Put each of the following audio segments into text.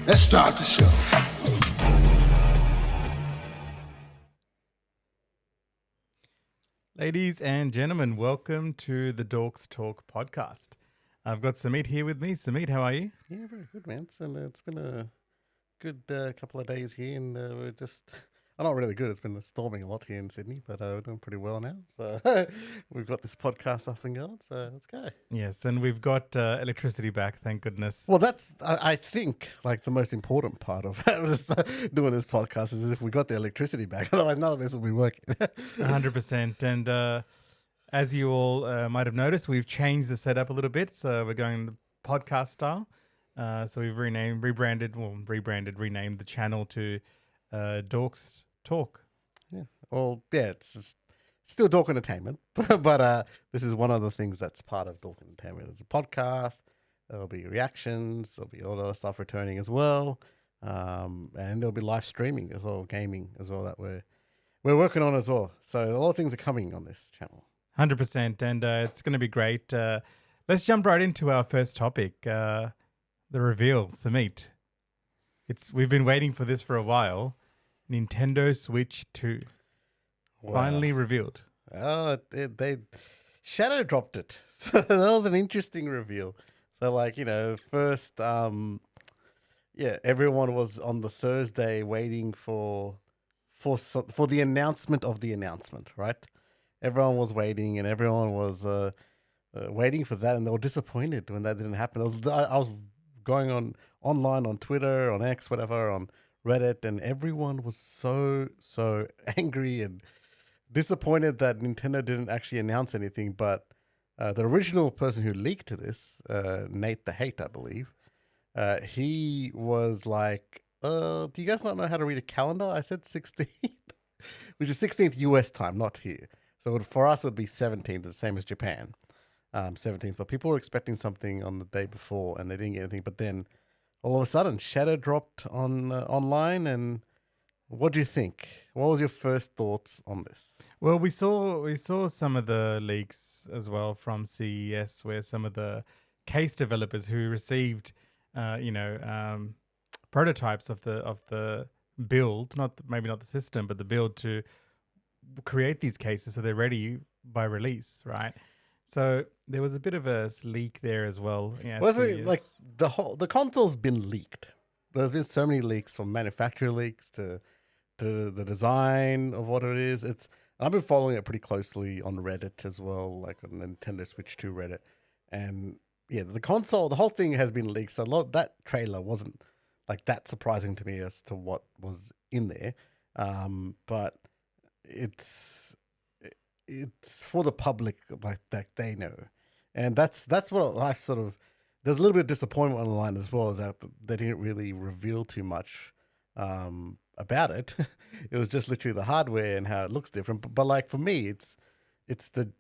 Let's start the show. Ladies and gentlemen, welcome to the Dorks Talk Podcast. I've got Sumeet here with me. Sumeet, how are you? Yeah, very good, man. It's been a good couple of days here, and we're just. I'm not really good. It's been storming a lot here in Sydney, but we're doing pretty well now. So we've got this podcast up and going, so let's go. Yes, and we've got electricity back, thank goodness. Well, that's, I think, like the most important part of just doing this podcast is if we got the electricity back. Otherwise, none of this will be working. 100%. And as you all might have noticed, we've changed the setup a little bit. So we're going the podcast style. So we've renamed the channel to Dorks Talk. Yeah. Well, yeah, it's just still Dork Entertainment, but this is one of the things that's part of Dork Entertainment. There's a podcast, there'll be reactions, there'll be all the other stuff returning as well, and there'll be live streaming as well, gaming as well that we're working on as well. So a lot of things are coming on this channel. 100%, and it's going to be great. Let's jump right into our first topic, the reveal, Sumeet. We've been waiting for this for a while. Nintendo Switch 2 finally revealed. Oh, they shadow dropped it. So that was an interesting reveal. So, like, first, everyone was on the Thursday waiting for the announcement of the announcement, right? Everyone was waiting, and everyone was waiting for that, and they were disappointed when that didn't happen. I was going online on Twitter, on X, whatever, on Reddit, and everyone was so angry and disappointed that Nintendo didn't actually announce anything. But the original person who leaked this, Nate the Hate, I believe, he was like, do you guys not know how to read a calendar? I said 16th, which is 16th US time, not here. So for us, it would be 17th, the same as Japan, 17th. But people were expecting something on the day before, and they didn't get anything. But then all of a sudden, shadow dropped on online. And what do you think? What was your first thoughts on this? Well, we saw some of the leaks as well from CES, where some of the case developers who received, prototypes of the build, maybe not the system, but the build to create these cases so they're ready by release, right? So there was a bit of a leak there as well. Yeah, well, like the console's been leaked. There's been so many leaks, from manufacturer leaks to the design of what it is. I've been following it pretty closely on Reddit as well, like on Nintendo Switch 2 Reddit. And yeah, the console, the whole thing has been leaked. So that trailer wasn't like that surprising to me as to what was in there. But it's for the public, like that they know. And that's what I sort of, there's a little bit of disappointment online as well, is that they didn't really reveal too much about it. It was just literally the hardware and how it looks different. But like for me, it's the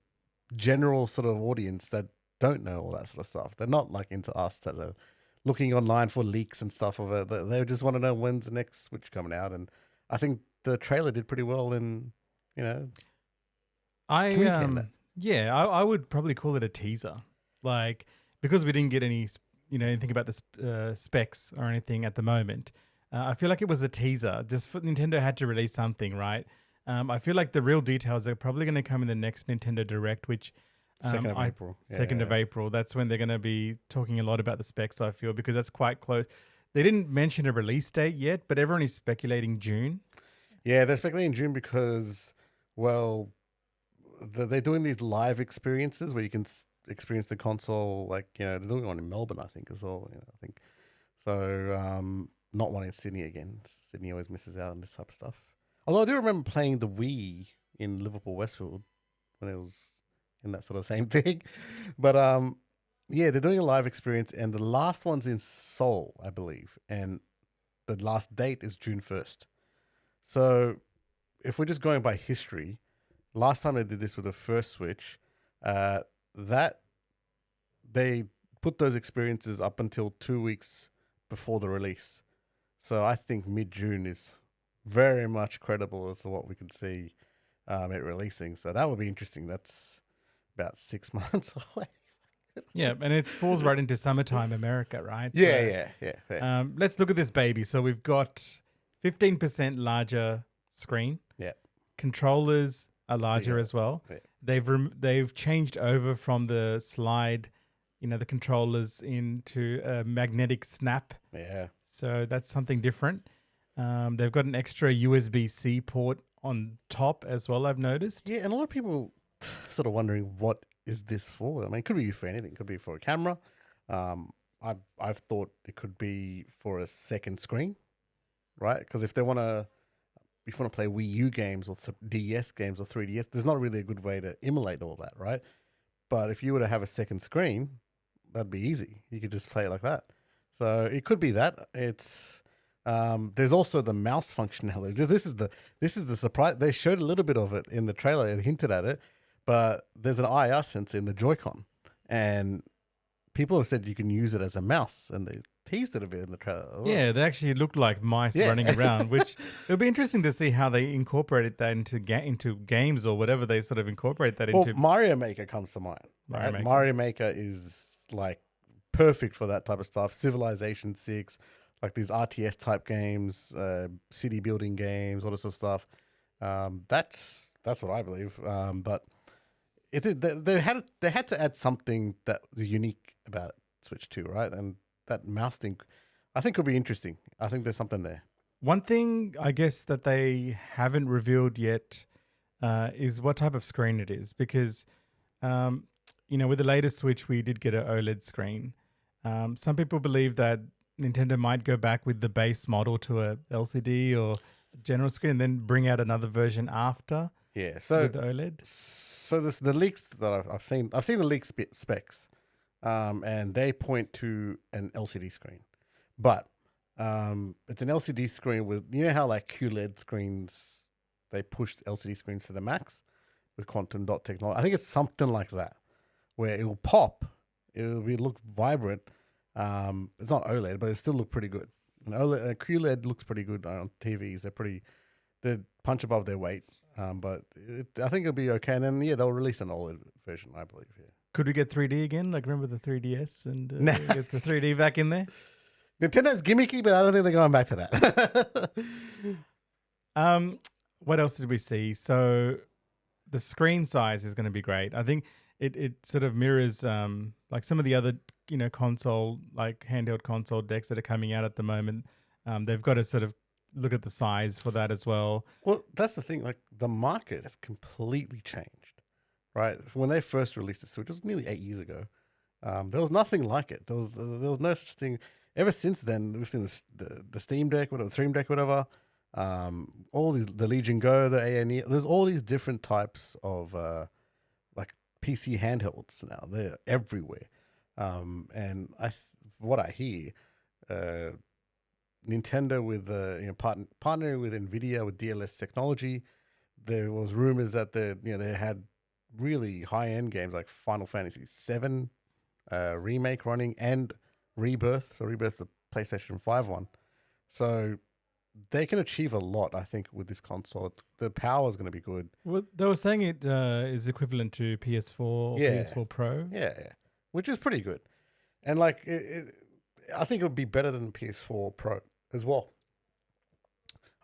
general sort of audience that don't know all that sort of stuff. They're not like into us that are looking online for leaks and stuff of it. They just want to know when's the next Switch coming out. And I think the trailer did pretty well in, I would probably call it a teaser, like, because we didn't get any, anything about the specs or anything at the moment. I feel like it was a teaser. Just for Nintendo had to release something, right? I feel like the real details are probably going to come in the next Nintendo Direct, which 2nd of April. 2nd of April. That's when they're going to be talking a lot about the specs, I feel, because that's quite close. They didn't mention a release date yet, but everyone is speculating June. Yeah, they're speculating June because, well, they're doing these live experiences where you can experience the console, like, they're doing one in Melbourne, I think, as well. I think so. Not one in Sydney again. Sydney always misses out on this type of stuff. Although I do remember playing the Wii in Liverpool Westfield when it was in that sort of same thing. But they're doing a live experience, and the last one's in Seoul, I believe, and the last date is June 1st. So if we're just going by history, last time they did this with the first Switch, that they put those experiences up until 2 weeks before the release. So I think mid-June is very much credible as to what we can see it releasing. So that would be interesting. That's about 6 months away. Yeah, and it falls right into summertime America, right? Yeah. Let's look at this baby. So we've got 15% larger screen. Yeah. Controllers are larger Bigger. as well. Yeah. They've changed over from the slide, the controllers into a magnetic snap. Yeah. So that's something different. They've got an extra USB-C port on top as well, I've noticed. Yeah, and a lot of people sort of wondering what is this for? I mean, it could be used for anything. It could be for a camera. I've thought it could be for a second screen, right? Because if you want to play Wii U games or DS games or 3DS, there's not really a good way to emulate all that, right? But if you were to have a second screen, that'd be easy. You could just play it like that. So it could be that. It's there's also the mouse functionality. This is the surprise. They showed a little bit of it in the trailer and hinted at it, but there's an IR sensor in the Joy-Con, and people have said you can use it as a mouse, and they teased it a bit in the trailer. Yeah, they actually looked like mice running around, which it'll be interesting to see how they incorporated that into games or whatever they sort of incorporate that into. Mario Maker comes to mind. Right? Mario Maker is like perfect for that type of stuff. Civilization 6, like these RTS type games, city building games, all this sort of stuff. That's what I believe. But they had to add something that was unique about it, Switch 2, right? And that mouse thing, I think, could be interesting. I think there's something there. One thing, I guess, that they haven't revealed yet is what type of screen it is, because with the latest Switch, we did get an OLED screen. Some people believe that Nintendo might go back with the base model to a LCD or general screen and then bring out another version after. Yeah, so with the OLED. So the leaks that I've seen the leak specs, and they point to an LCD screen, but it's an LCD screen with, you know how like QLED screens, they pushed LCD screens to the max with quantum dot technology. I think it's something like that, where it will pop, it'll look vibrant. It's not OLED, but it still look pretty good. And QLED looks pretty good on TVs. They punch above their weight. But I think it'll be okay. And then, they'll release an OLED version, I believe. Yeah. Could we get 3D again? Like, remember the 3DS and get the 3D back in there? Nintendo's gimmicky, but I don't think they're going back to that. What else did we see? So the screen size is going to be great. I think it sort of mirrors like some of the other console, like handheld console decks that are coming out at the moment. They've got to sort of look at the size for that as well. Well, that's the thing. Like, the market has completely changed, right? When they first released the Switch, it was nearly 8 years ago. There was nothing like it. There was no such thing. Ever since then, we've seen the Steam Deck, whatever, the Stream Deck, whatever. All these, the Legion Go, the ANE. There's all these different types of like PC handhelds now. They're everywhere. And what I hear, Nintendo with partnering with Nvidia with DLS technology. There was rumors that they had really high end games like Final Fantasy VII remake running and Rebirth. So Rebirth, the PlayStation 5 one. So they can achieve a lot, I think, with this console. The power is going to be good. Well, they were saying it is equivalent to PS4 or PS4 Pro. Yeah, which is pretty good. And like, I think it would be better than PS4 Pro as well.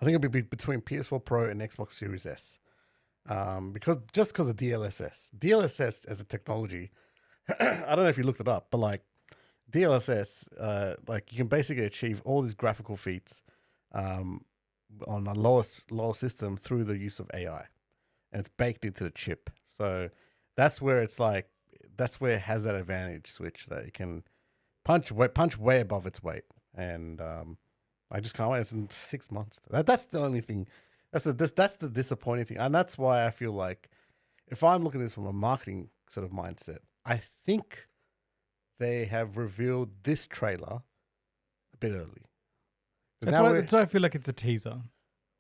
I think it would be between PS4 Pro and Xbox Series S. Because of DLSS. DLSS as a technology, I don't know if you looked it up, but like DLSS, like you can basically achieve all these graphical feats on a lower system through the use of AI. And it's baked into the chip. So that's where it has that advantage, Switch, that it can punch way above its weight. And I just can't wait. It's in 6 months. That's the only thing. That's the disappointing thing. And that's why I feel like if I'm looking at this from a marketing sort of mindset, I think they have revealed this trailer a bit early. That's why I feel like it's a teaser.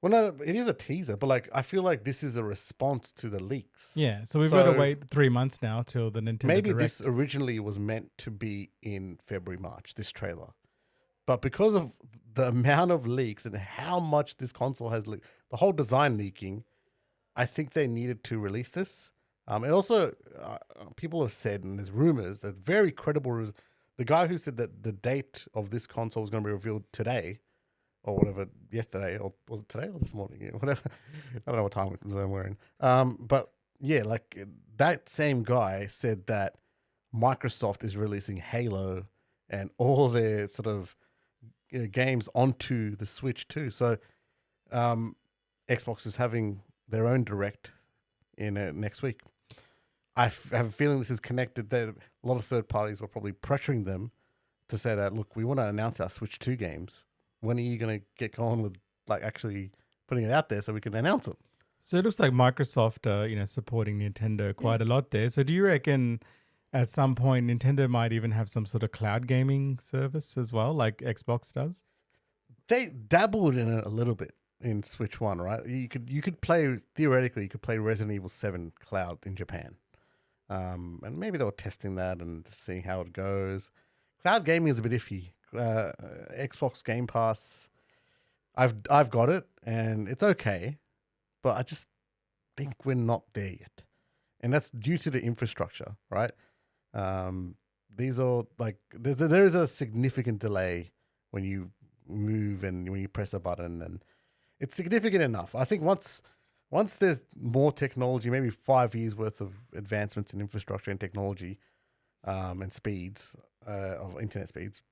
Well, no, it is a teaser, but like I feel like this is a response to the leaks. Yeah, so we've got to wait 3 months now till the Nintendo Maybe Direct. This originally was meant to be in February, March, this trailer. But because of the amount of leaks and how much this console has leaked, the whole design leaking, I think they needed to release this. And also, people have said, and there's rumors that very credible. The guy who said that the date of this console was going to be revealed today, or whatever, yesterday, or was it today or this morning? Yeah, whatever. I don't know what time zone we're in. But yeah, like that same guy said that Microsoft is releasing Halo and all their sort of games onto the Switch too. So Xbox is having their own direct in next week. I have a feeling this is connected. That a lot of third parties were probably pressuring them to say that, look, we want to announce our Switch 2 games. When are you going to get going with like actually putting it out there so we can announce them? So it looks like Microsoft, supporting Nintendo quite a lot there. So do you reckon at some point Nintendo might even have some sort of cloud gaming service as well, like Xbox does? They dabbled in it a little bit in Switch 1, right? You could play, theoretically, you could play Resident Evil 7 cloud in Japan. And maybe they were testing that and just seeing how it goes. Cloud gaming is a bit iffy. Xbox Game Pass, I've got it and it's okay, but I just think we're not there yet, and that's due to the infrastructure, right? These are like there is a significant delay when you move and when you press a button, and it's significant enough. I think once there's more technology, maybe 5 years worth of advancements in infrastructure and technology, and speeds of internet speeds,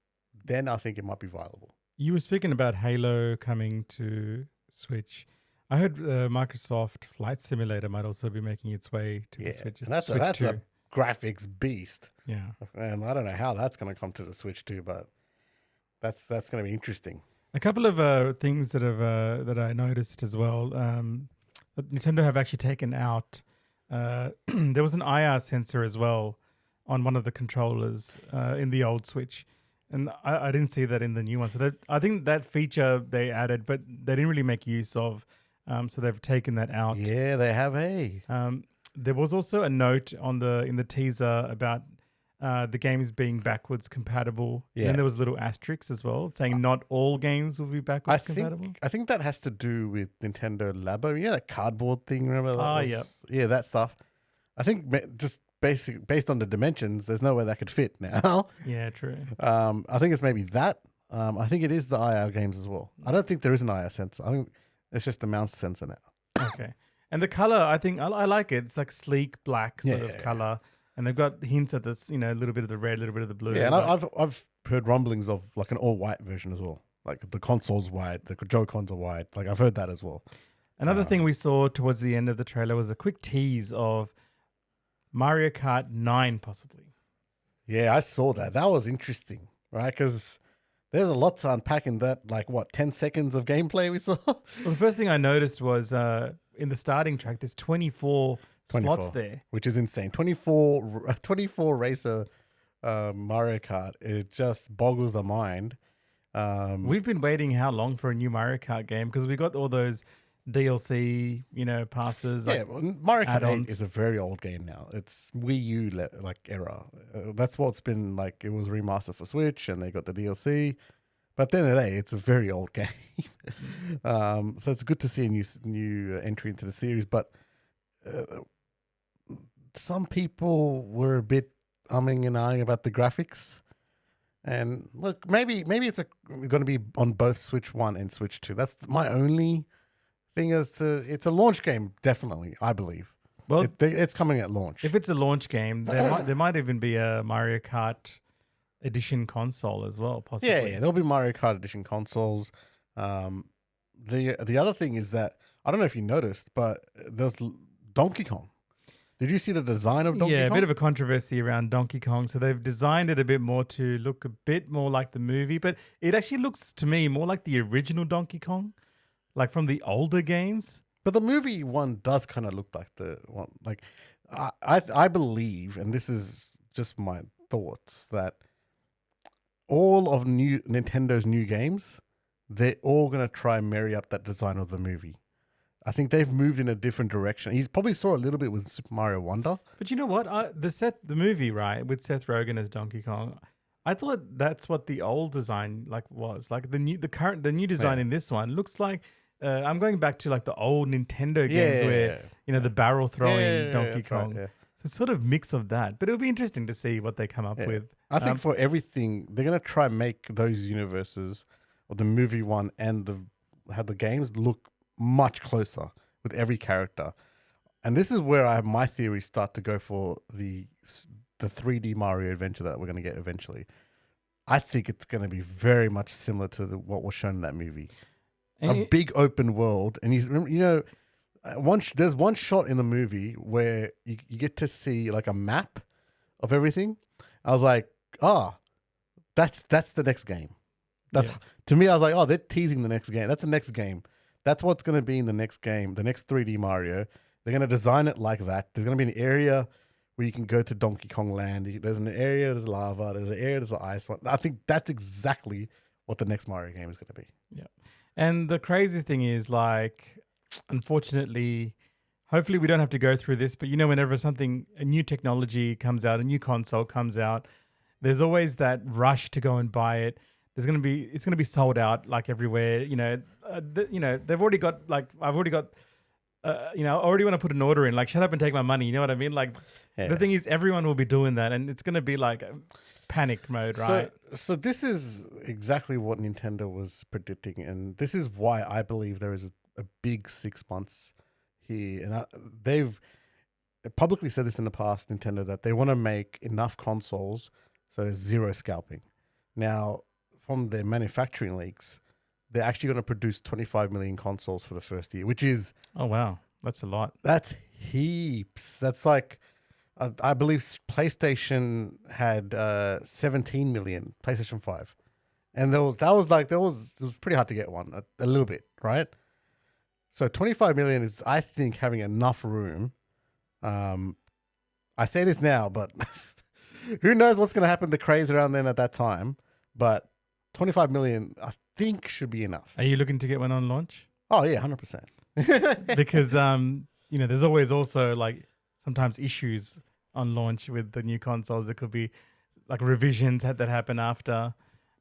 then I think it might be viable. You were speaking about Halo coming to Switch. I heard Microsoft Flight Simulator might also be making its way to the Switch. And that's a graphics beast. Yeah, and I don't know how that's going to come to the Switch too, but that's going to be interesting. A couple of things that I noticed as well. That Nintendo have actually taken out. There was an IR sensor as well on one of the controllers in the old Switch, and I didn't see that in the new one. So I think that feature they added, but they didn't really make use of. So they've taken that out. Yeah, they have. There was also a note in the teaser about the games being backwards compatible. Yeah. And there was little asterisks as well saying not all games will be backwards compatible. I think that has to do with Nintendo Labo. Yeah, that cardboard thing. Remember that? Yeah. Yeah, that stuff. I think just based on the dimensions, there's no way that could fit now. Yeah, true. I think it's maybe that. I think it is the IR games as well. I don't think there is an IR sensor. I think it's just the mouse sensor now. Okay. And the color, I think I like it. It's like sleek black sort of color. And they've got hints at this, a little bit of the red, a little bit of the blue. Yeah, and I've heard rumblings of like an all-white version as well. Like the console's white, the Joy-Cons are white. Like I've heard that as well. Another thing we saw towards the end of the trailer was a quick tease of Mario Kart 9 possibly. Yeah, I saw that. That was interesting, right? Because there's a lot to unpack in that, 10 seconds of gameplay we saw? Well, the first thing I noticed was in the starting track, there's 24 slots there. Which is insane. 24 racer Mario Kart. It just boggles the mind. We've been waiting how long for a new Mario Kart game? Because we got all those DLC, passes. Yeah, Mario Kart 8 is a very old game now. It's Wii U era. That's what's been like. It was remastered for Switch, and they got the DLC. But then today, it's a very old game. So it's good to see a new entry into the series. But some people were a bit umming and ahhing about the graphics. And look, maybe it's going to be on both Switch 1 and Switch 2. That's my only thing. It's a launch game, definitely, I believe. Well, it's coming at launch. If it's a launch game, there might even be a Mario Kart Edition console as well, possibly. Yeah, there'll be Mario Kart Edition consoles. The other thing is that, I don't know if you noticed, but there's Donkey Kong. Did you see the design of Donkey Kong? Yeah, a bit of a controversy around Donkey Kong. So they've designed it a bit more to look a bit more like the movie, but it actually looks to me more like the original Donkey Kong, like from the older games. But the movie one does kind of look like the one. Like, I believe, and this is just my thoughts, that all of Nintendo's new games, they're all going to try and marry up that design of the movie. I think they've moved in a different direction. He's probably saw a little bit with Super Mario Wonder. But you know what? The movie, right, with Seth Rogen as Donkey Kong, I thought that's what the old design was. Like the new design in this one looks like I'm going back to like the old Nintendo Yeah, games yeah, where yeah. the barrel throwing Yeah, Donkey that's right, Kong. yeah. So it's sort of mix of that, but it'll be interesting to see what they come up Yeah. with. I think for everything, they're gonna try and make those universes, or the movie one and the games look much closer with every character. And this is where my theories start to go for the 3D Mario adventure that we're gonna get eventually. I think it's gonna be very much similar to what was shown in that movie. And A big open world, and there's one shot in the movie where you get to see like a map of everything. I was like, that's the next game. That's Yeah. To me, I was like, they're teasing the next game. That's the next game. That's what's going to be in the next game, the next 3D Mario. They're going to design it like that. There's going to be an area where you can go to Donkey Kong Land. There's an area, there's lava. There's an area, there's an ice one. I think that's exactly what the next Mario game is going to be. Yeah. And the crazy thing is, like, unfortunately, hopefully we don't have to go through this, but whenever a new technology comes out, a new console comes out, there's always that rush to go and buy it. It's going to be sold out like everywhere. They've already got like, I've already got, I already want to put an order in, like, shut up and take my money. You know what I mean? Like, the thing is, everyone will be doing that, and it's going to be like panic mode, right? So this is exactly what Nintendo was predicting, and this is why I believe there is a big 6 months here. And they've publicly said this in the past, Nintendo, that they want to make enough consoles so there's zero scalping. Now, from their manufacturing leaks, they're actually going to produce 25 million consoles for the first year, which is... Oh, wow. That's a lot. That's heaps. That's like... I believe PlayStation had 17 million, PlayStation 5. And it was pretty hard to get one, a little bit, right? So 25 million is, I think, having enough room. I say this now, but who knows what's going to happen, the craze around then at that time. But 25 million, I think, should be enough. Are you looking to get one on launch? Oh, yeah, 100%. Because, there's always also like sometimes issues on launch with the new consoles. There could be like revisions that happen after.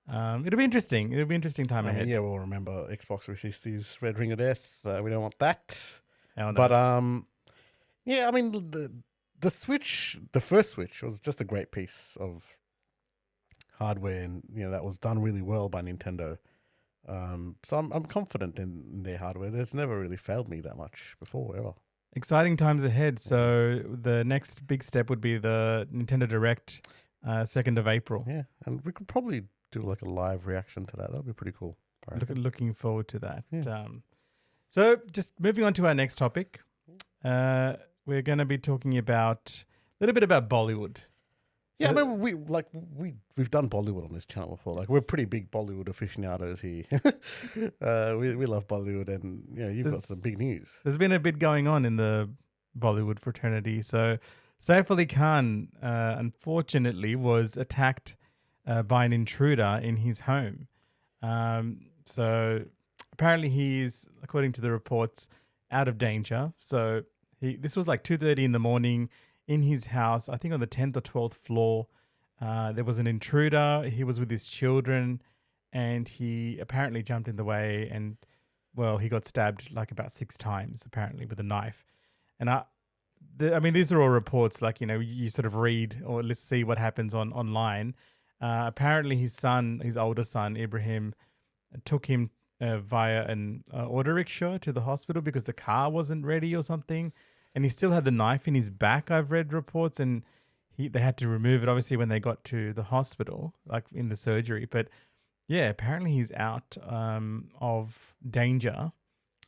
It'll be interesting. It'll be an interesting time ahead. Yeah, we'll remember Xbox 360's Red Ring of Death. We don't want that. Hell no. But yeah, I mean the Switch, the first Switch was just a great piece of hardware, and that was done really well by Nintendo. So I'm confident in their hardware. It's never really failed me that much before, ever. Exciting times ahead. So the next big step would be the Nintendo Direct, 2nd of April. Yeah, and we could probably do like a live reaction to that. That'd be pretty cool. Looking forward to that. Yeah. So just moving on to our next topic, we're going to be talking about a little bit about Bollywood. Yeah, I mean, we've done Bollywood on this channel before. Like, we're pretty big Bollywood aficionados here. We love Bollywood, and you've got some big news. There's been a bit going on in the Bollywood fraternity. So Saif Ali Khan, unfortunately, was attacked by an intruder in his home. So apparently he's, according to the reports, out of danger. So this was like 2:30 in the morning. In his house, I think on the 10th or 12th floor, there was an intruder. He was with his children, and he apparently jumped in the way, and, well, he got stabbed like about 6 times, apparently, with a knife. And I mean, these are all reports, like, you sort of read or let's see what happens online. Apparently his older son, Ibrahim, took him via an auto rickshaw to the hospital because the car wasn't ready or something. And he still had the knife in his back, I've read reports, and they had to remove it, obviously, when they got to the hospital, like in the surgery. But, yeah, apparently he's out of danger.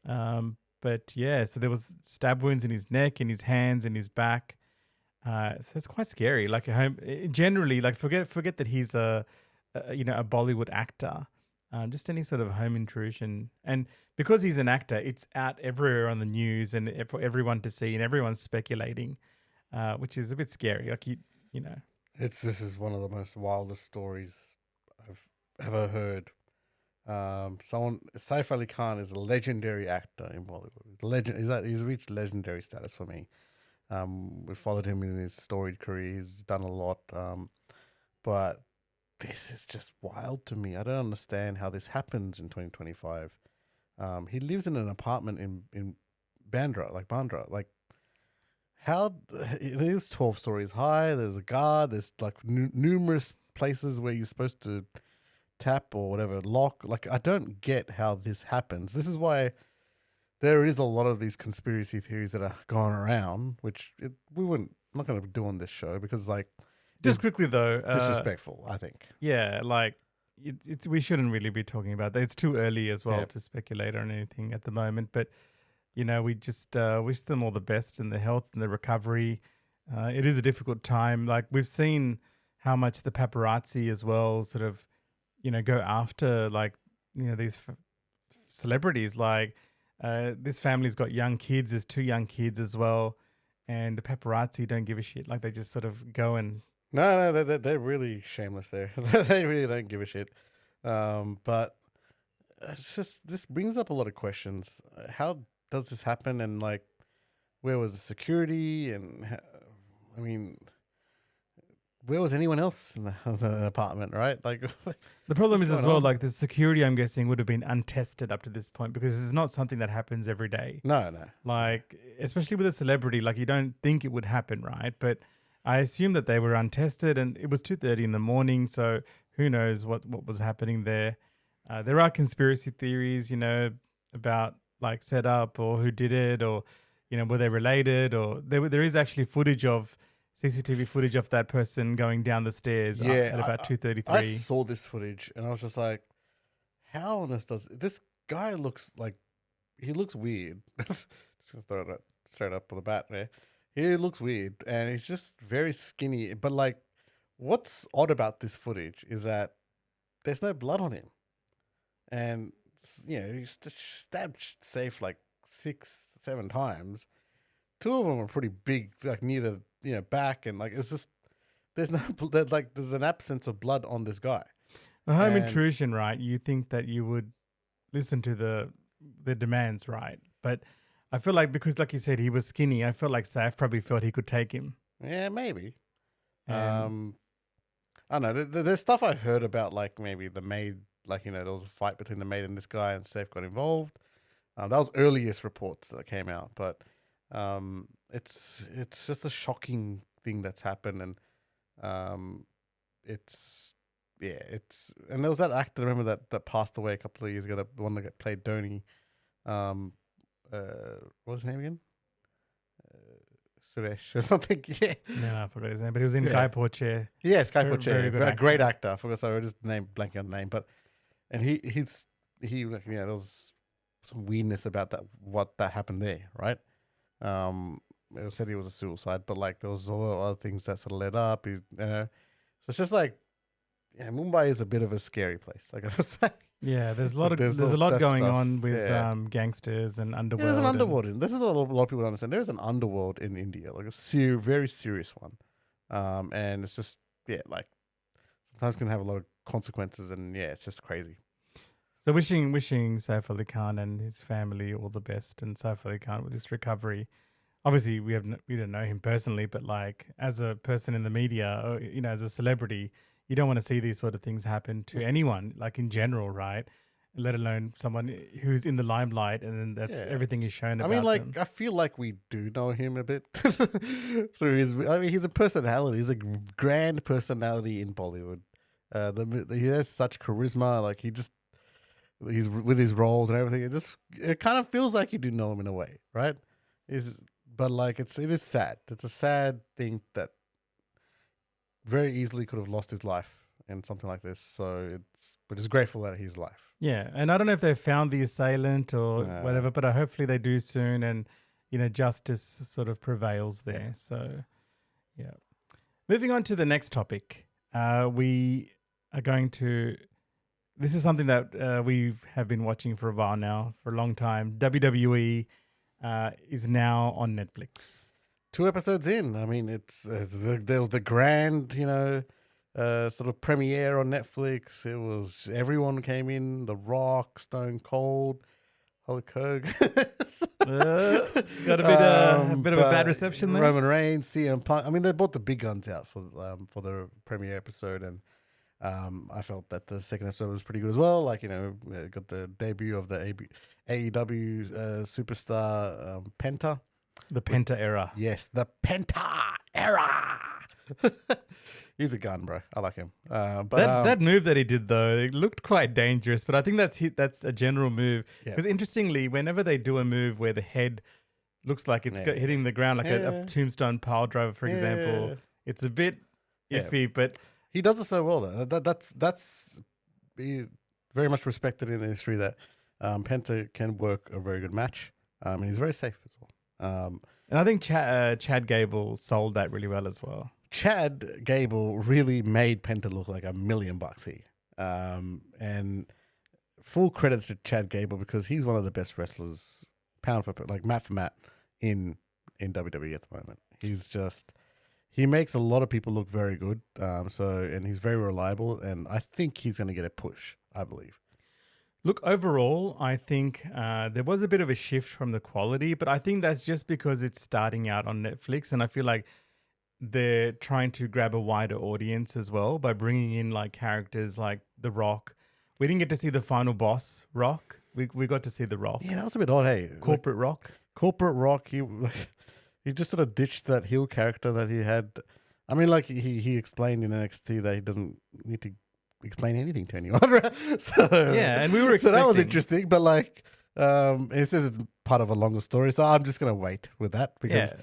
But, yeah, so there was stab wounds in his neck, in his hands, in his back. So it's quite scary. Like, generally, like, forget that he's a Bollywood actor. Just any sort of home intrusion. And because he's an actor, it's out everywhere on the news and for everyone to see, and everyone's speculating, which is a bit scary. Like, This is one of the most wildest stories I've ever heard. Saif Ali Khan is a legendary actor in Bollywood. He's reached legendary status for me. We followed him in his storied career. He's done a lot. But this is just wild to me. I don't understand how this happens in 2025. He lives in an apartment in Bandra. Like, how it is 12 stories high. There's a guard. There's like numerous places where you're supposed to tap or whatever, lock. Like, I don't get how this happens. This is why there is a lot of these conspiracy theories that are going around, which I'm not going to do on this show because, like, Just quickly though, disrespectful, I think. yeah, like it's we shouldn't really be talking about that. It's too early as well Yeah. to speculate on anything at the moment. But we just wish them all the best in the health and the recovery. It is a difficult time. Like we've seen how much the paparazzi as well sort of go after like these celebrities. Like this family's got young kids. There's 2 young kids as well, and the paparazzi don't give a shit. Like they just sort of go and No, they're really shameless there. They really don't give a shit. But it's just, this brings up a lot of questions. How does this happen? And like, where was the security? And I mean, where was anyone else in the apartment, right? Like, the problem what's is as going well, on? like the security, I'm guessing, would have been untested up to this point because it's not something that happens every day. No. Like, especially with a celebrity, like you don't think it would happen, right? But I assume that they were untested, and it was 2:30 in the morning, so who knows what was happening there. There are conspiracy theories, about like setup or who did it, or were they related, or there is actually footage of CCTV footage of that person going down the stairs at about 2:33. I saw this footage and I was just like, how on earth does this guy looks like? He looks weird. Just gonna throw it straight up with the bat there. He looks weird and he's just very skinny. But like, what's odd about this footage is that there's no blood on him, and he's stabbed Safe like 6-7 times. 2 of them are pretty big, like near the back, and like it's just there's there's an absence of blood on this guy. Home And- intrusion, right? You think that you would listen to the demands, right? But I feel like because, like you said, he was skinny, I felt like Saif probably felt he could take him. Yeah, maybe. And I don't know. There's stuff I've heard about, like maybe the maid, like there was a fight between the maid and this guy, and Safe got involved. That was earliest reports that came out, but it's just a shocking thing that's happened, and and there was that actor, remember that passed away a couple of years ago, the one that played Dhoni. What was his name again? Suresh or something. Yeah. no, I forgot his name, but he was in Yeah. Guy Porcher. Yeah, Sky Very- Poche, very good a great actor. actor. I forgot, sorry, I just blanking on the name, but and he there was some weirdness about that happened there, right? It said he was a suicide, but like there was a lot of other things that sort of led up. So it's just like, Mumbai is a bit of a scary place. I gotta say, Yeah, there's a lot of There's there's a all lot that going stuff. on with Yeah. gangsters and underworld. there's an and- underworld. This is a lot of people don't understand. There's an underworld in India, like a very serious one, and it's just like sometimes can have a lot of consequences, and it's just crazy. So wishing Saif Ali Khan and his family all the best, and Saif Ali Khan with his recovery. Obviously, we don't know him personally, but like as a person in the media, or, as a celebrity, you don't want to see these sort of things happen to anyone, like in general, right? Let alone someone who's in the limelight, and then that's Yeah. everything is shown I about mean, like, them. I feel like we do know him a bit through his. I mean, he's a personality. He's a grand personality in Bollywood. He has such charisma. Like he's with his roles and everything. It kind of feels like you do know him in a way, right? But like it is sad. It's a sad thing that very easily could have lost his life in something like this. So but it's grateful that he's alive. Yeah, and I don't know if they've found the assailant or No. whatever, but hopefully they do soon, and justice sort of prevails there. So, yeah. Moving on to the next topic, we are going to. This is something that we have been watching for a while now, for a long time. WWE is now on Netflix. 2 episodes in. I mean, there was the grand, sort of premiere on Netflix. It was everyone came in. The Rock, Stone Cold, Hulk Hogan. Got a bit of a bad reception there. Roman Reigns, CM Punk. I mean, they brought the big guns out for the premiere episode, and I felt that the second episode was pretty good as well. Like, got the debut of the AEW superstar Penta. The Penta era. Yes, the Penta era. He's a gun, bro. I like him. But that move that he did though, it looked quite dangerous. But I think that's a general move. Because interestingly, whenever they do a move where the head looks like it's hitting the ground, like a tombstone pile driver, for example, it's a bit iffy. But he does it so well. Though. That's very much respected in the industry that Penta can work a very good match, and he's very safe as well. And I think Chad Gable sold that really well as well. Chad Gable really made Penta look like $1 million here. And full credit to Chad Gable because he's one of the best wrestlers, pound for mat in WWE at the moment. He makes a lot of people look very good. And he's very reliable, and I think he's going to get a push, I believe. Look, overall, I think there was a bit of a shift from the quality, but I think that's just because it's starting out on Netflix, and I feel like they're trying to grab a wider audience as well by bringing in like characters like The Rock. We didn't get to see the final boss, Rock. We got to see The Rock. Yeah, that was a bit odd, hey? Corporate Rock. Corporate Rock, he just sort of ditched that heel character that he had. I mean, like he explained in NXT that he doesn't need to explain anything to anyone. Right? Yeah, and we were expecting. So that was interesting, but like it says it's part of a longer story, so I'm just gonna wait with that because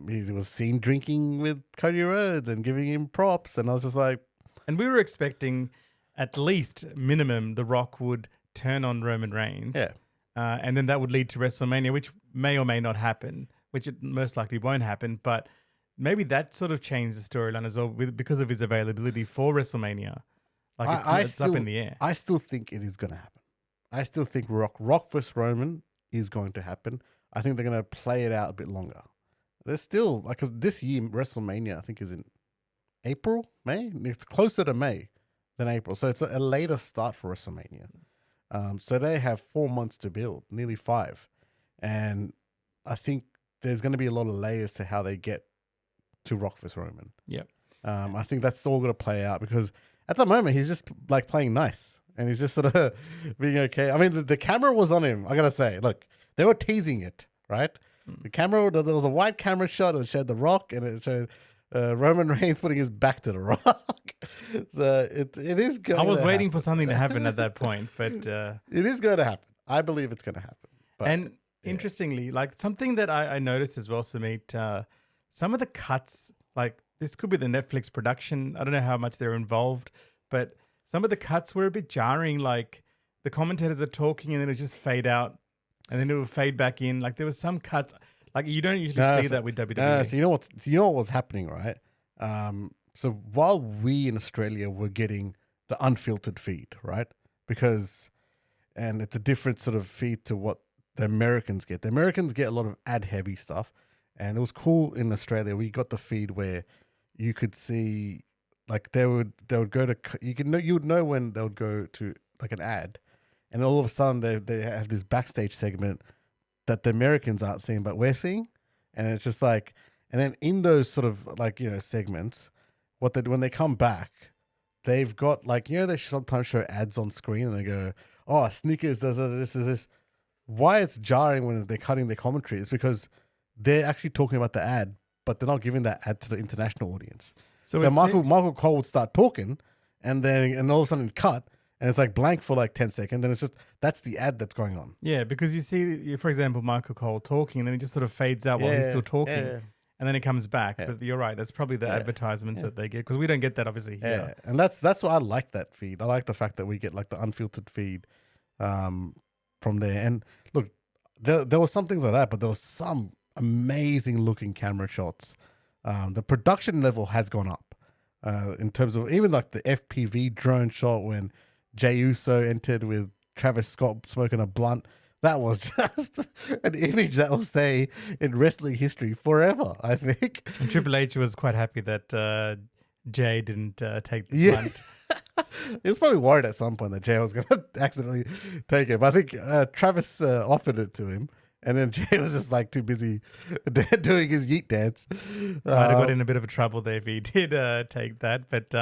he was seen drinking with Cody Rhodes and giving him props, and I was just like, and we were expecting at least minimum The Rock would turn on Roman Reigns, and then that would lead to WrestleMania, which may or may not happen, which it most likely won't happen, but maybe that sort of changed the storyline as well because of his availability for WrestleMania. Like it's up in the air. I still think it is going to happen. I still think Rock versus Roman is going to happen. I think they're going to play it out a bit longer. There's still, like, because this year WrestleMania I think is in April, May. It's closer to May than April, so it's a later start for WrestleMania. So they have 4 months to build, nearly 5, and I think there's going to be a lot of layers to how they get to Rock vs. Roman. Yep. I think that's all going to play out because at the moment he's just like playing nice and he's just sort of being okay. I mean, the camera was on him. I got to say, look, they were teasing it, right? The camera, there was a wide camera shot and it showed The Rock and it showed Roman Reigns putting his back to The Rock. So it is going to I was waiting happen. for something to happen at that point, but it is going to happen. I believe it's going to happen. But, interestingly, like something that I noticed as well, Sumeet, some of the cuts, like this could be the Netflix production. I don't know how much they're involved, but some of the cuts were a bit jarring. Like the commentators are talking and then it just fade out and then it would fade back in. Like there was some cuts, like you don't usually see that with WWE. So you know what was happening, right? So while we in Australia were getting the unfiltered feed, right? And it's a different sort of feed to what the Americans get. The Americans get a lot of ad heavy stuff. And it was cool in Australia. We got the feed where you could see, like they would go to, you would know when they would go to like an ad, and all of a sudden they have this backstage segment that the Americans aren't seeing, but we're seeing, and it's just like, and then in those sort of like segments, when they come back, they've got like they sometimes show ads on screen and they go, oh, Snickers does this. Why it's jarring when they're cutting their commentary is because they're actually talking about the ad, but they're not giving that ad to the international audience. So Michael Cole would start talking, and all of a sudden cut, and it's like blank for like 10 seconds, and it's just that's the ad that's going on. Yeah, because you see, for example, Michael Cole talking, and then it just sort of fades out while he's still talking, and then it comes back. Yeah. But you're right, that's probably the advertisements that they get because we don't get that obviously here. Yeah, and that's why I like that feed. I like the fact that we get like the unfiltered feed from there. And look, there were some things like that, but there was some amazing looking camera shots. The production level has gone up in terms of even like the FPV drone shot when Jey Uso entered with Travis Scott smoking a blunt. That was just an image that will stay in wrestling history forever, I think. And Triple H was quite happy that Jey didn't take the blunt. He was probably worried at some point that Jey was going to accidentally take it. But I think Travis offered it to him. And then Jey was just like too busy doing his yeet dance. Might have got in a bit of a trouble there if he did take that. But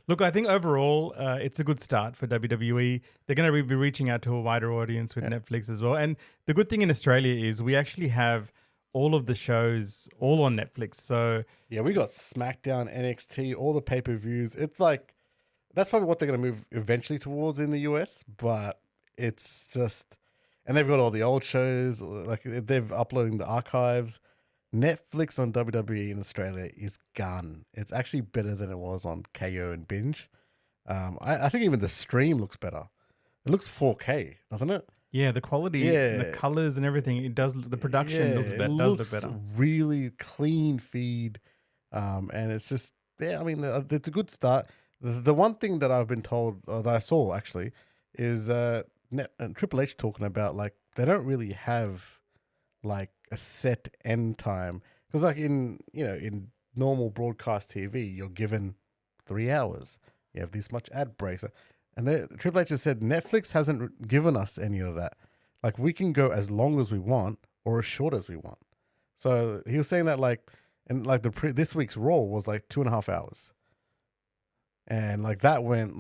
Look, I think overall, it's a good start for WWE. They're going to be reaching out to a wider audience with Netflix as well. And the good thing in Australia is we actually have all of the shows all on Netflix. So Yeah, we got SmackDown, NXT, all the pay-per-views. It's like, that's probably what they're going to move eventually towards in the US, but it's just, and they've got all the old shows, like they're uploading the archives. Netflix on WWE in Australia is gone. It's actually better than it was on KO and Binge. I think even the stream looks better. It looks 4K, doesn't it? yeah, the quality and the colors and everything, it does. The production looks better. Does look better. Really clean feed, and it's just I mean, it's a good start. The one thing that I've been told, or that I saw actually, is Triple H talking about like they don't really have like a set end time, because like in normal broadcast TV, you're given 3 hours. You have this much ad breaks. And Triple H has said Netflix hasn't given us any of that. Like, we can go as long as we want or as short as we want. So he was saying that this week's Raw was like 2.5 hours. And like that went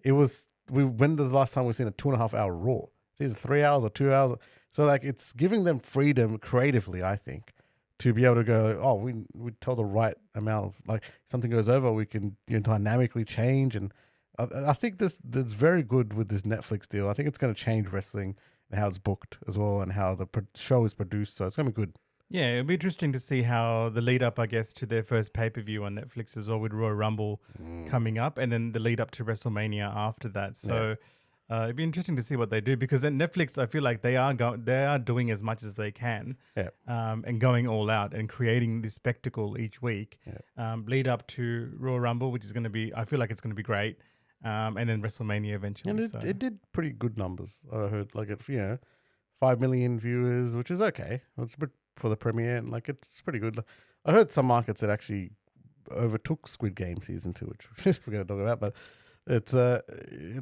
it was, when the last time we've seen a 2.5 hour Raw? It's either 3 hours or 2 hours. So like it's giving them freedom creatively, I think, to be able to go, oh, we tell the right amount of, like, something goes over, we can dynamically change. And I think that's very good with this Netflix deal. I think it's going to change wrestling and how it's booked as well, and how the show is produced. So it's going to be good. Yeah, it'll be interesting to see how the lead up, I guess, to their first pay-per-view on Netflix as well, with Royal Rumble coming up, and then the lead up to WrestleMania after that. So it'd be interesting to see what they do, because at Netflix, I feel like they are doing as much as they can, and going all out and creating this spectacle each week, lead up to Royal Rumble, which is going to be, I feel like it's going to be great, and then WrestleMania eventually. And it did pretty good numbers. I heard 5 million viewers, which is okay. It's a bit for the premiere, and like it's pretty good. I heard some markets that actually overtook Squid Game season 2, which we're going to talk about, but it's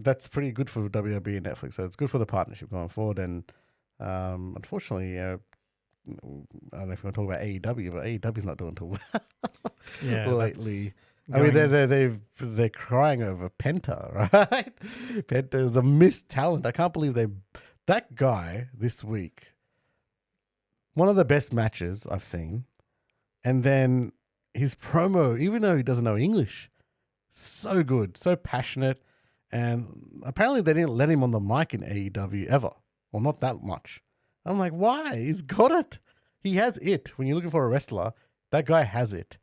that's pretty good for WWE and Netflix. So it's good for the partnership going forward. And unfortunately, I don't know if you want to talk about AEW, but AEW's not doing too well lately. I mean, they're crying over Penta, right? Penta is a missed talent. I can't believe that guy this week. One of the best matches I've seen, and then his promo, even though he doesn't know English, so good, so passionate, and apparently they didn't let him on the mic in AEW ever, or not that much. I'm like, why? He's got it. He has it. When you're looking for a wrestler, that guy has it.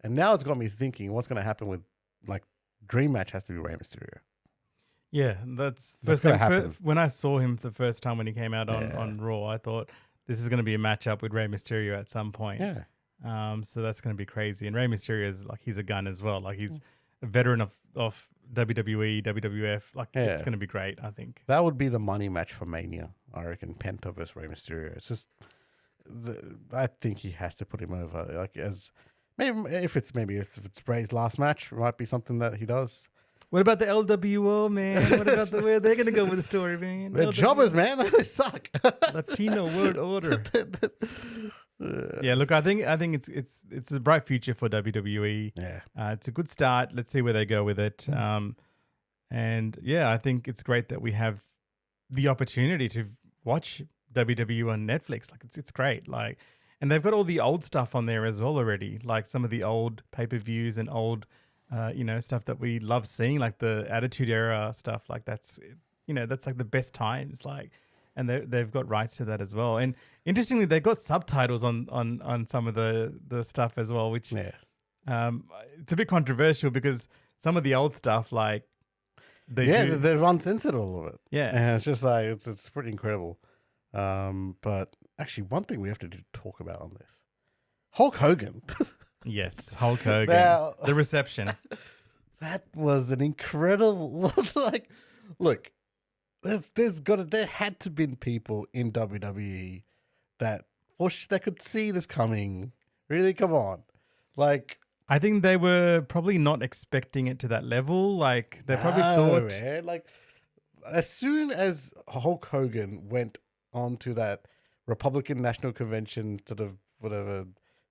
And now it's got me thinking, what's going to happen with, like, dream match has to be Rey Mysterio. Yeah, that's first thing. When I saw him the first time when he came out on Raw, I thought this is going to be a matchup with Rey Mysterio at some point. Yeah. So that's going to be crazy. And Rey Mysterio is like, he's a gun as well. Like, he's a veteran of WWE, WWF. Like, it's going to be great, I think. That would be the money match for Mania, I reckon. Penta versus Rey Mysterio. It's just, I think he has to put him over. Like, as maybe if it's Rey's last match, it might be something that he does. What about the LWO, man? What about where they're going to go with the story, man? They're jobbers, man. They suck. Latino World Order. Yeah, look, I think it's a bright future for WWE. Yeah, it's a good start. Let's see where they go with it. And yeah, I think it's great that we have the opportunity to watch WWE on Netflix. Like, it's great. Like, and they've got all the old stuff on there as well already. Like some of the old pay-per-views and old, stuff that we love seeing, like the Attitude Era stuff. Like that's like the best times. Like. And they've got rights to that as well. And interestingly, they've got subtitles on some of the stuff as well, which it's a bit controversial because some of the old stuff, like they've uncensored all of it. Yeah, and it's just like it's pretty incredible. But actually, one thing we have to talk about on this, Hulk Hogan. Yes, Hulk Hogan. Now, the reception. That was an incredible. Like, look. There had to been people in WWE that could see this coming. Really, come on, like I think they were probably not expecting it to that level. Like they probably thought, man, like as soon as Hulk Hogan went on to that Republican National Convention sort of whatever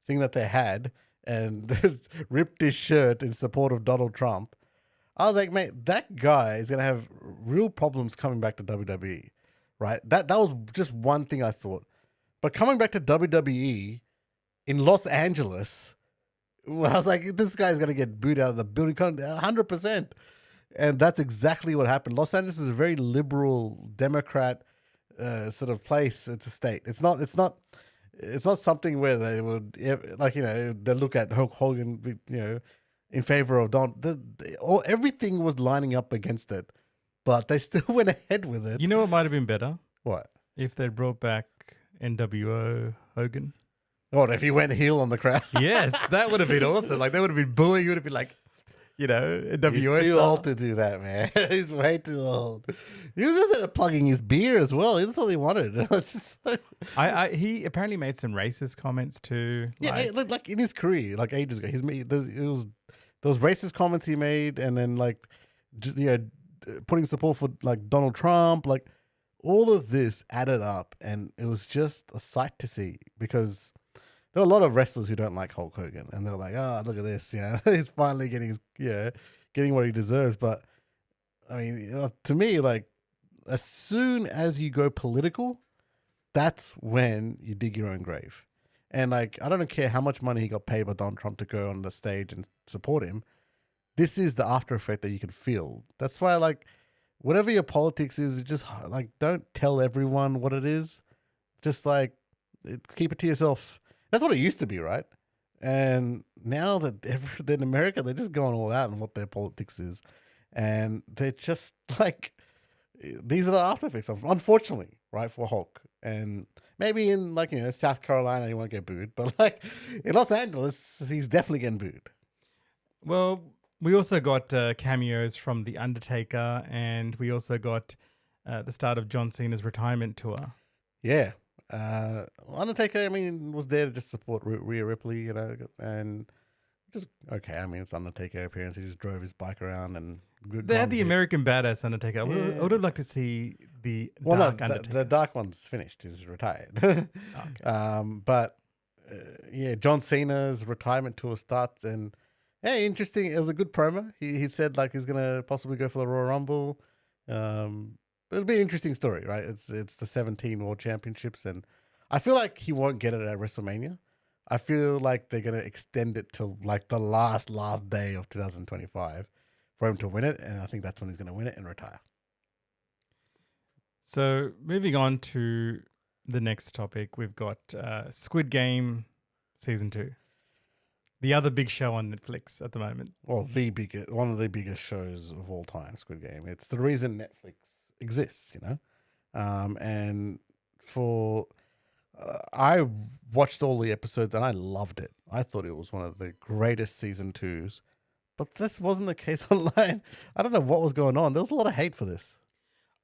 thing that they had and ripped his shirt in support of Donald Trump, I was like, mate, that guy is gonna have real problems coming back to WWE, right? That was just one thing I thought. But coming back to WWE in Los Angeles, well, I was like, this guy's gonna get booed out of the building, 100%. And that's exactly what happened. Los Angeles is a very liberal Democrat sort of place. It's a state. It's not something where they would they look at Hulk Hogan, in favor of Don. Everything was lining up against it, but they still went ahead with it. You know what might have been better? What? If they brought back NWO Hogan. What if he went heel on the crowd? Yes, that would have been awesome. Like, they would have been booing. It would have been like, NWO He's too style. old to do that, man. He's way too old. He was just plugging his beer as well. That's all he wanted. It's just He apparently made some racist comments too. Yeah, like in his career, like ages ago, those racist comments he made, and then putting support for like Donald Trump, like all of this added up, and it was just a sight to see because there are a lot of wrestlers who don't like Hulk Hogan, and they're like, "Oh, look at this! He's finally getting what he deserves." But I mean, to me, like as soon as you go political, that's when you dig your own grave. And like, I don't care how much money he got paid by Donald Trump to go on the stage and support him. This is the after effect that you can feel. That's why, like, whatever your politics is, just like don't tell everyone what it is. Just like keep it to yourself. That's what it used to be, right? And now that in America, they're just going all out on what their politics is, and they're just like, these are the after effects of, unfortunately, right, for Hulk. And maybe in South Carolina, he won't get booed, but like in Los Angeles, he's definitely getting booed. Well, we also got cameos from The Undertaker, and we also got the start of John Cena's retirement tour. Yeah. Undertaker, I mean, was there to just support Rhea Ripley, and just okay. I mean, it's Undertaker appearance. He just drove his bike around and they had the American Badass Undertaker. I would have liked to see the Dark Undertaker. The Dark one's finished. He's retired. Okay. But John Cena's retirement tour starts, and hey, interesting. It was a good promo. He said like he's gonna possibly go for the Royal Rumble. It'll be an interesting story, right? It's the 17 World Championships, and I feel like he won't get it at WrestleMania. I feel like they're gonna extend it to like the last day of 2025 for him to win it, and I think that's when he's gonna win it and retire. So moving on to the next topic, we've got Squid Game Season 2. The other big show on Netflix at the moment. Well, one of the biggest shows of all time, Squid Game. It's the reason Netflix exists, and I watched all the episodes and I loved it. I thought it was one of the greatest season 2s, but this wasn't the case online. I don't know what was going on. There was a lot of hate for this.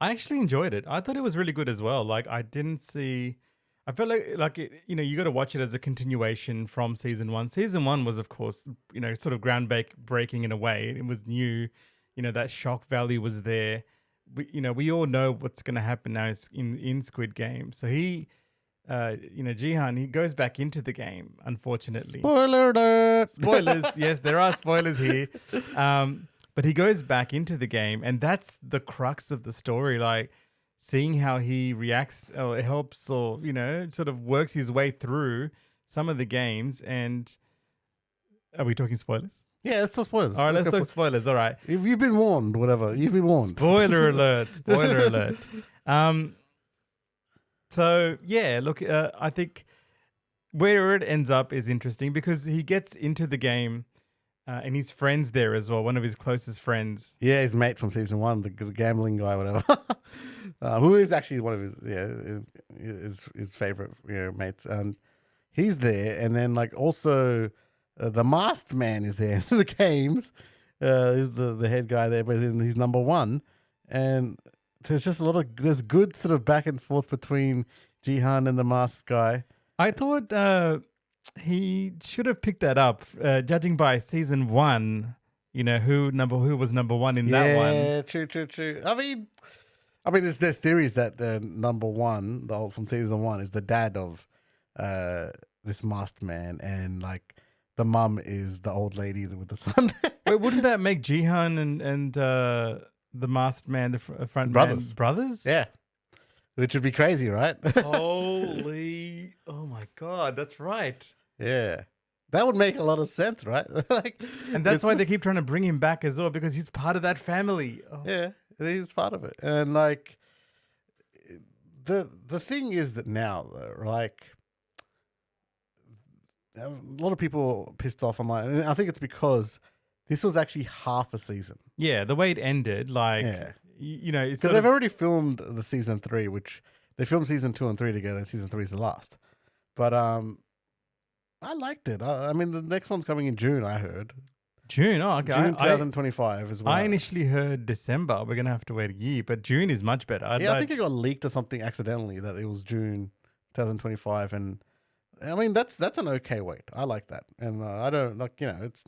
I actually enjoyed it. I thought it was really good as well. Like, I felt like you got to watch it as a continuation from season 1. Season 1 was, of course, sort of groundbreaking in a way. It was new. That shock value was there. We all know what's going to happen now in Squid Game. So he, Jihan, he goes back into the game, unfortunately. Spoiler alert! Spoilers. Yes, there are spoilers here. But he goes back into the game, and that's the crux of the story. Like, seeing how he reacts or helps or, sort of works his way through some of the games. And are we talking spoilers? Yeah, let's talk spoilers. All right, let's talk spoilers. All right. If you've been warned, whatever. You've been warned. Spoiler alert. Spoiler alert. So, yeah, look, I think where it ends up is interesting because he gets into the game and his friend's there as well, one of his closest friends. Yeah, his mate from season 1, the gambling guy, whatever. Who is actually one of his favorite mates. And he's there. And then, like, also... the masked man is there in the games. Is the head guy there, but he's number 1. And there's just there's good sort of back and forth between Jihan and the masked guy. I thought he should have picked that up, judging by season 1. Who was number 1 in that one? Yeah, true. I mean, there's theories that the number 1, from season 1, is the dad of this masked man, and like. the mum is the old lady with the son. Wait, wouldn't that make Jihan and the masked man, the front Brothers. man, brothers? Yeah, which would be crazy, right? Holy! Oh my God, that's right. Yeah, that would make a lot of sense, right? Like, And that's it's why they just- keep trying to bring him back as well, because he's part of that family. Oh. Yeah, he's part of it, and like the thing is that now, though, like a lot of people pissed off online, and I think it's because this was actually half a season. Yeah, the way it ended, like, Yeah. you know, it's Because sort they've of, already filmed the season 3, which they filmed season 2 and 3 together, and season 3 is the last. But I liked it. I mean, the next one's coming in June, I heard. June. Oh, okay. June 2025 as well. I initially heard December. We're gonna have to wait a year, but June is much better. I think it got leaked or something accidentally that it was June 2025, and I mean that's an okay wait. I like that, and I don't like it's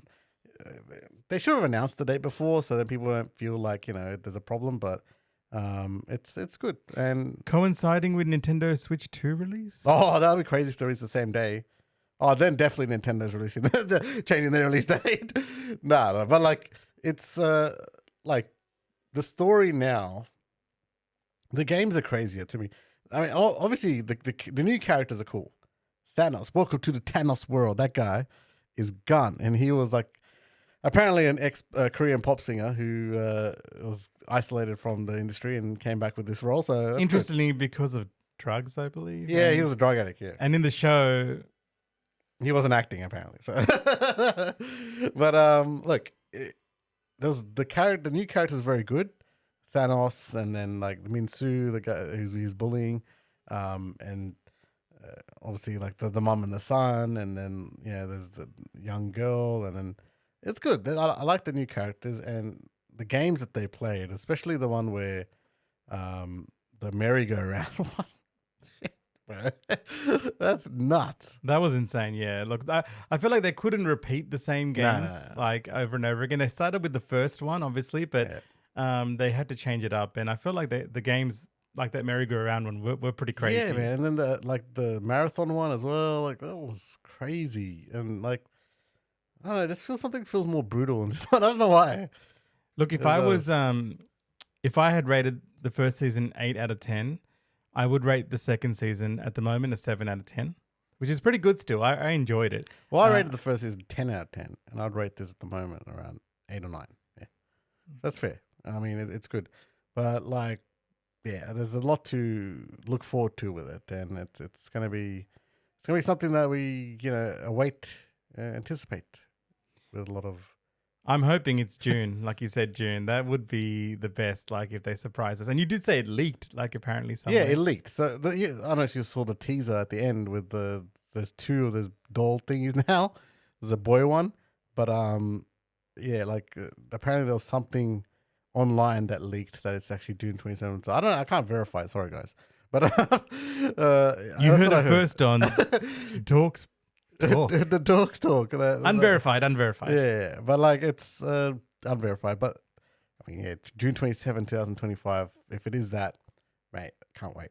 they should have announced the date before so that people don't feel like there's a problem, but it's good. And coinciding with Nintendo Switch 2 release. oh, that would be crazy if they released the same day. Oh, then definitely Nintendo's releasing changing their release date. No, but like it's like the story now. The games are crazier to me. I mean, obviously the new characters are cool. Thanos, welcome to the Thanos world. That guy is gone, and he was like apparently an ex Korean pop singer who was isolated from the industry and came back with this role. So that's Interestingly, because of drugs, I believe. good. Yeah, and, he was a drug addict. Yeah. and in the show, He wasn't acting apparently. So, but look, the new character is very good. Thanos, and then like the Minsu, the guy who's bullying, and obviously like the mom and the son, and then there's the young girl, and then it's good. I like the new characters and the games that they played, especially the one where the merry-go-round one. Bro. That's nuts. that was insane. Yeah, look, I feel like they couldn't repeat the same games No. like over and over again. They started with the first one, obviously, but they had to change it up. And I feel like the games like that merry-go-round one were pretty crazy. Yeah, man. And then the marathon one as well. Like that was crazy. And like I don't know, I just something feels more brutal in this one. I don't know why. Look, if It I does. was if I had rated the first season 8 out of 10, I would rate the second season at the moment a 7 out of 10, which is pretty good still. I enjoyed it. Well, I rated the first season 10 out of 10, and I'd rate this at the moment around 8 or 9. Yeah, that's fair. I mean, it's good, but like, yeah, there's a lot to look forward to with it, and it's gonna be something that we await, anticipate with a lot of. I'm hoping it's June, like you said, June. That would be the best, like if they surprise us. And you did say it leaked, like apparently somewhere. Yeah, it leaked. So I don't know if you saw the teaser at the end with there's two of those doll thingies now. There's a boy one, but yeah, like apparently there was something online that leaked that it's actually June 27th. So I don't know. I can't verify it. Sorry, guys. But You heard it first on Dorks Talk. the Dorks Talk. Unverified. Yeah, but like it's unverified. But I mean, yeah, June 27, 2025. If it is that, mate, can't wait.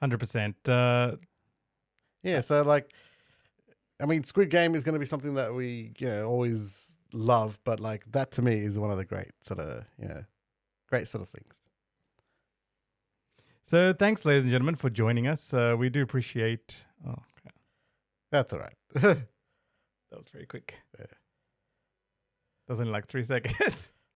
100%. Yeah, so like, I mean, Squid Game is going to be something that we always love, but like that to me is one of the great sort of things. So thanks, ladies and gentlemen, for joining us. We do appreciate. Oh, okay. That's all right. That was very quick. Yeah. That was only like 3 seconds.